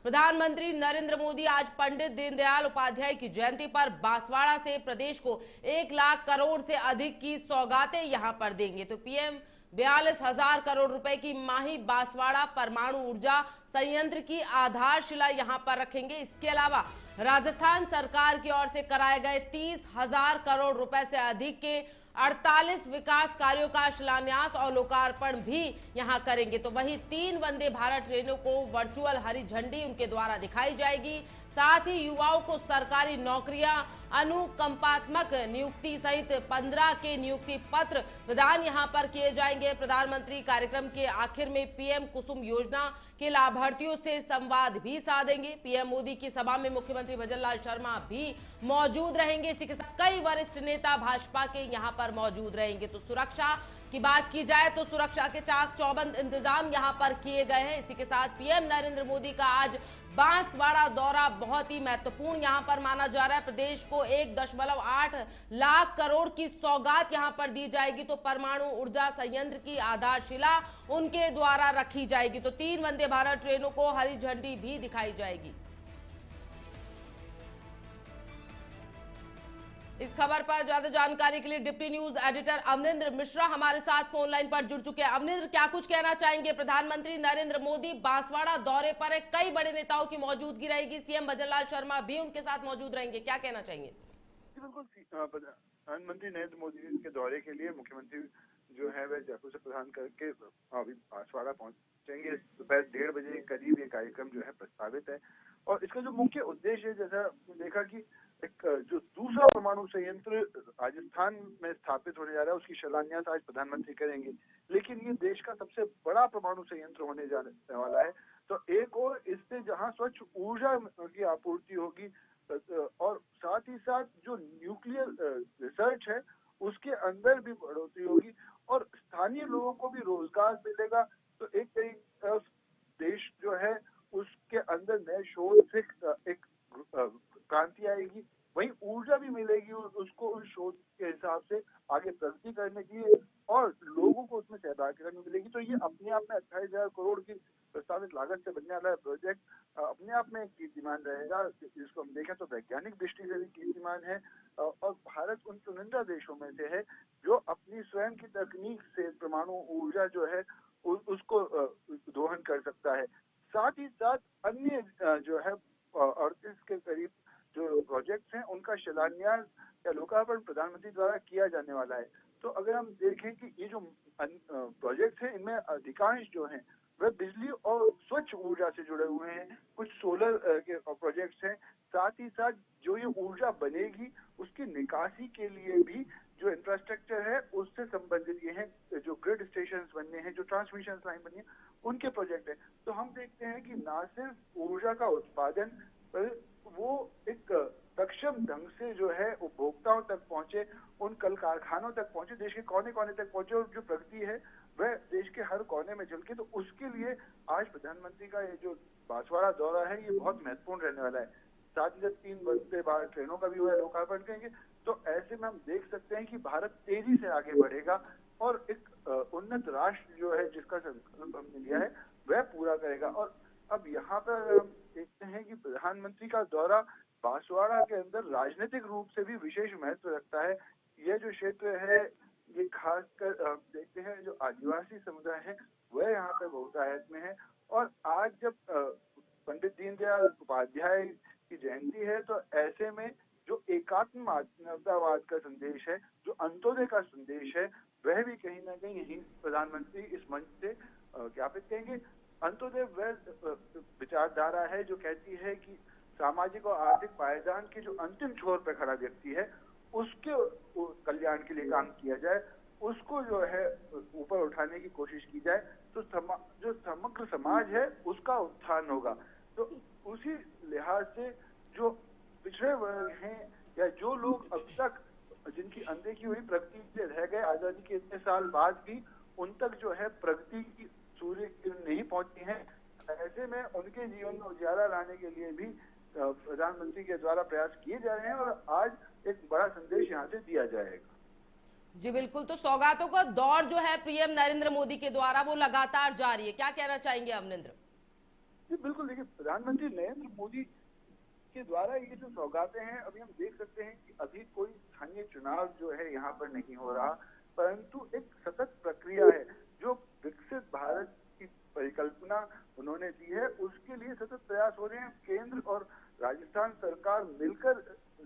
प्रधानमंत्री नरेंद्र मोदी आज पंडित दीनदयाल उपाध्याय की जयंती पर बांसवाड़ा से प्रदेश को 1 लाख करोड़ से अधिक की सौगातें यहां पर देंगे। तो पीएम 42,000 करोड़ रुपए की माही बांसवाड़ा परमाणु ऊर्जा संयंत्र की आधारशिला यहां पर रखेंगे। इसके अलावा राजस्थान सरकार की ओर से कराए गए 30,000 करोड़ रुपए से अधिक के 48 विकास कार्यों का शिलान्यास और लोकार्पण भी यहां करेंगे। तो वहीं 3 वंदे भारत ट्रेनों को वर्चुअल हरी झंडी उनके द्वारा दिखाई जाएगी। साथ ही युवाओं को सरकारी नौकरियां, अनुकंपात्मक नियुक्ति सहित 15 के नियुक्ति पत्र प्रदान यहां पर किए जाएंगे। प्रधानमंत्री कार्यक्रम के आखिर में पीएम कुसुम योजना के लाभार्थियों से संवाद भी साधेंगे। पीएम मोदी की सभा में मुख्यमंत्री भजनलाल शर्मा भी मौजूद रहेंगे। इसी के साथ कई वरिष्ठ नेता भाजपा के यहां पर मौजूद रहेंगे। तो सुरक्षा की बात की जाए तो सुरक्षा के चाक चौबंद इंतजाम यहां पर किए गए हैं। इसी के साथ पीएम नरेंद्र मोदी का आज बांसवाड़ा दौरा बहुत ही महत्वपूर्ण यहां पर माना जा रहा है। प्रदेश को 1.8 लाख करोड़ की सौगात यहां पर दी जाएगी। तो परमाणु ऊर्जा संयंत्र की आधारशिला उनके द्वारा रखी जाएगी। तो 3 वंदे भारत ट्रेनों को हरी झंडी भी दिखाई जाएगी। इस खबर पर ज्यादा जानकारी के लिए deputy news editor Amarinder Mishra हमारे साथ फोन लाइन पर जुड़ चुके हैं। अमरिंद्र, क्या कुछ कहना चाहेंगे? प्रधानमंत्री नरेंद्र मोदी बांसवाड़ा दौरे पर है, कई बड़े नेताओं की मौजूदगी रहेगी, सीएम भजनलाल शर्मा भी उनके साथ मौजूद रहेंगे, क्या कहना चाहेंगे? बिल्कुल, प्रधानमंत्री नरेंद्र मोदी के दौरे के लिए मुख्यमंत्री जो है वह जयपुर से प्रस्थान करके अभी बांसवाड़ा पहुंचेंगे। दोपहर 1:30 बजे के करीब ये कार्यक्रम जो है प्रस्तावित है और इसका जो मुख्य उद्देश्य है, जैसा देखा कि एक जो दूसरा परमाणु संयंत्र राजस्थान में स्थापित होने जा रहा है उसकी शिलान्यास आज प्रधानमंत्री करेंगे। लेकिन ये देश का सबसे बड़ा परमाणु संयंत्र होने जाने वाला है। तो एक और इससे जहाँ स्वच्छ ऊर्जा की आपूर्ति होगी और साथ ही साथ जो न्यूक्लियर रिसर्च है उसके अंदर भी बढ़ोतरी होगी और स्थानीय लोगों को भी रोजगार मिलेगा। तो एक तरीके देश जो है उसके अंदर नए शोध से एक क्रांति आएगी, वहीं ऊर्जा भी मिलेगी उसको उस शोध के हिसाब से आगे प्रगति करने की और लोगों को उसमें सहभागिता मिलेगी। तो ये अपने आप में 28,000 करोड़ की प्रस्तावित लागत से बनने वाला प्रोजेक्ट अपने आप में कीर्तिमान रहेगा। जिसको हम देखें तो वैज्ञानिक दृष्टि से भी कीर्तिमान है और भारत उन चुनिंदा देशों में से है जो अपनी स्वयं की तकनीक से परमाणु ऊर्जा जो है उसको दोहन कर सकता है। साथ ही साथ अन्य जो है 38 के करीब जो प्रोजेक्ट्स हैं उनका शिलान्यास या लोकार्पण प्रधानमंत्री द्वारा किया जाने वाला है। तो अगर हम देखें कि ये जो प्रोजेक्ट्स हैं इनमें अधिकांश जो हैं वह बिजली और स्वच्छ ऊर्जा से जुड़े हुए हैं। कुछ सोलर के प्रोजेक्ट्स हैं। साथ ही साथ जो ये ऊर्जा बनेगी उसकी निकासी के लिए भी जो इंफ्रास्ट्रक्चर है उससे संबंधित ये हैं जो ग्रिड स्टेशन बनने हैं, जो ट्रांसमिशन लाइन बनी है उनके प्रोजेक्ट है। तो हम देखते हैं कि न सिर्फ ऊर्जा का उत्पादन पर वो एक सक्षम ढंग से जो है उपभोक्ताओं तक पहुंचे, उन कल कारखानों तक पहुंचे, देश के कोने कोने तक पहुंचे और जो प्रगति है वह देश के हर कोने में झलके। तो उसके लिए आज प्रधानमंत्री का ये जो बांसवाड़ा दौरा है ये बहुत महत्वपूर्ण रहने वाला है। साथ ही साथ 3 वंदे भारत ट्रेनों का भी वह लोकार्पण करेंगे। तो ऐसे में हम देख सकते हैं कि भारत तेजी से आगे बढ़ेगा और एक उन्नत राष्ट्र जो है जिसका संकल्प हमने लिया है वह पूरा करेगा। और अब यहाँ पर हम देखते हैं कि प्रधानमंत्री का दौरा बांसवाड़ा के अंदर राजनीतिक रूप से भी विशेष महत्व रखता है। यह जो क्षेत्र है ये खासकर हम देखते हैं जो आदिवासी समुदाय है वह यहाँ पे बहुतायत में है। और आज जब पंडित दीनदयाल उपाध्याय की जयंती है तो ऐसे में जो एकात्म मानवतावाद का संदेश है, जो अंत्योदय का संदेश है, वह भी कहीं ना कहीं यही प्रधानमंत्री इस मंच से ज्ञापित करेंगे। अंत्योदय वह विचारधारा है जो कहती है कि सामाजिक और आर्थिक पायदान के जो अंतिम छोर पर खड़ा व्यक्ति है उसके कल्याण के लिए काम किया जाए, उसको जो है ऊपर उठाने की कोशिश की जाए तो जो समग्र समाज है उसका उत्थान होगा। तो उसी लिहाज से जो पिछड़े वर्ग हैं या जो लोग अब तक जिनकी अनदेखी हुई प्रगति से रह गए आजादी के इतने साल बाद भी उन तक जो है प्रगति की सूर्य किरण नहीं पहुंची है, ऐसे में उनके जीवन में उजाला लाने के लिए भी प्रधानमंत्री के द्वारा प्रयास किए जा रहे हैं और आज एक बड़ा संदेश यहाँ से दिया जाएगा। जी बिल्कुल, तो सौगातों का दौर जो है पीएम नरेंद्र मोदी के द्वारा वो लगातार जारी है, क्या कहना चाहेंगे अमरिंद्र? जी बिल्कुल, देखिए प्रधानमंत्री नरेंद्र मोदी के द्वारा ये जो सौगातें हैं, अभी हम देख सकते हैं कि अभी कोई स्थानीय चुनाव जो है यहाँ पर नहीं हो रहा, परंतु एक सतत प्रक्रिया है जो विकसित भारत की परिकल्पना उन्होंने दी है, उसके लिए सतत प्रयास हो रहे हैं। केंद्र और राजस्थान सरकार मिलकर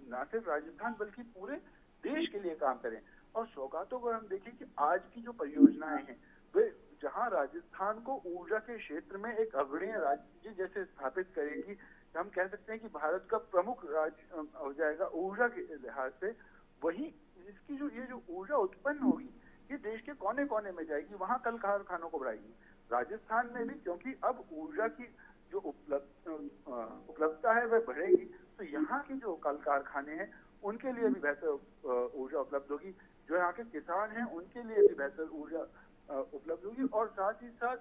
न सिर्फ राजस्थान बल्कि पूरे देश के लिए काम करें। और सौगातों को हम देखें कि आज की जो परियोजनाएं हैं वे जहां राजस्थान को ऊर्जा के क्षेत्र में एक अग्रणीय राज्य जैसे स्थापित करेगी, हम कह सकते हैं कि भारत का प्रमुख राज्य हो जाएगा ऊर्जा के लिहाज से। वही इसकी ये जो ऊर्जा उत्पन्न होगी ये देश के कोने कोने में जाएगी, वहां कल कारखानों को बढ़ाएगी। राजस्थान में भी क्योंकि अब ऊर्जा की जो उपलब्धता है वह बढ़ेगी, तो यहाँ के जो कल कारखाने हैं उनके लिए भी बेहतर ऊर्जा उपलब्ध होगी। जो यहाँ के किसान हैं उनके लिए भी बेहतर ऊर्जा उपलब्ध होगी, और साथ ही साथ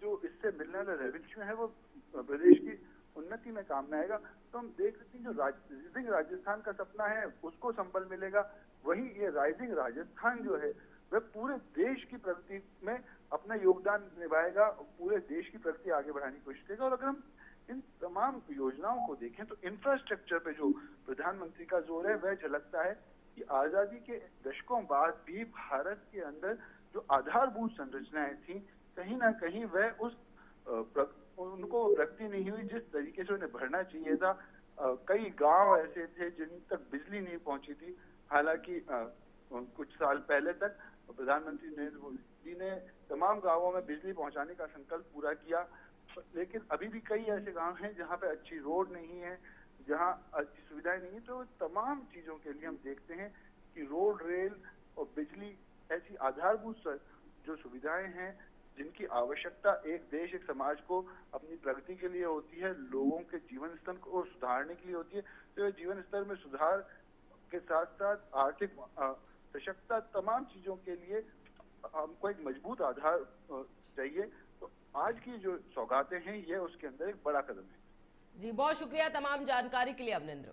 जो इससे मिलने वाला रेवेन्यू है वो प्रदेश की उन्नति में काम में आएगा। तो हम देख सकते हैं जो राइजिंग राजस्थान का सपना है उसको संबल मिलेगा। वही ये राइजिंग राजस्थान जो है वह पूरे देश की प्रगति में अपना योगदान निभाएगा, पूरे देश की प्रगति आगे बढ़ाने की कोशिश करेगा। और अगर हम इन तमाम योजनाओं को देखें तो इंफ्रास्ट्रक्चर पे जो प्रधानमंत्री का जोर है वह झलकता है कि आजादी के दशकों बाद भी भारत के अंदर जो आधारभूत संरचनाएं थी कहीं ना कहीं वह उनको प्रगति नहीं हुई जिस तरीके से उन्हें बढ़ना चाहिए था। कई गांव ऐसे थे जिन तक बिजली नहीं पहुंची थी, हालांकि कुछ साल पहले तक प्रधानमंत्री नरेंद्र मोदी ने तमाम गांवों में बिजली पहुंचाने का संकल्प पूरा किया, लेकिन अभी भी कई ऐसे गांव हैं जहां पे अच्छी रोड नहीं है, जहां अच्छी सुविधाएं नहीं है। तो तमाम चीजों के लिए हम देखते हैं कि रोड, रेल और बिजली ऐसी आधारभूत जो सुविधाएं हैं जिनकी आवश्यकता एक देश, एक समाज को अपनी प्रगति के लिए होती है, लोगों के जीवन स्तर को सुधारने के लिए होती है। तो जीवन स्तर में सुधार के साथ साथ आर्थिक सशक्तता, तमाम चीजों के लिए हमको एक मजबूत आधार चाहिए। तो आज की जो सौगातें हैं ये उसके अंदर एक बड़ा कदम है। जी बहुत शुक्रिया तमाम जानकारी के लिए अमरिंदर।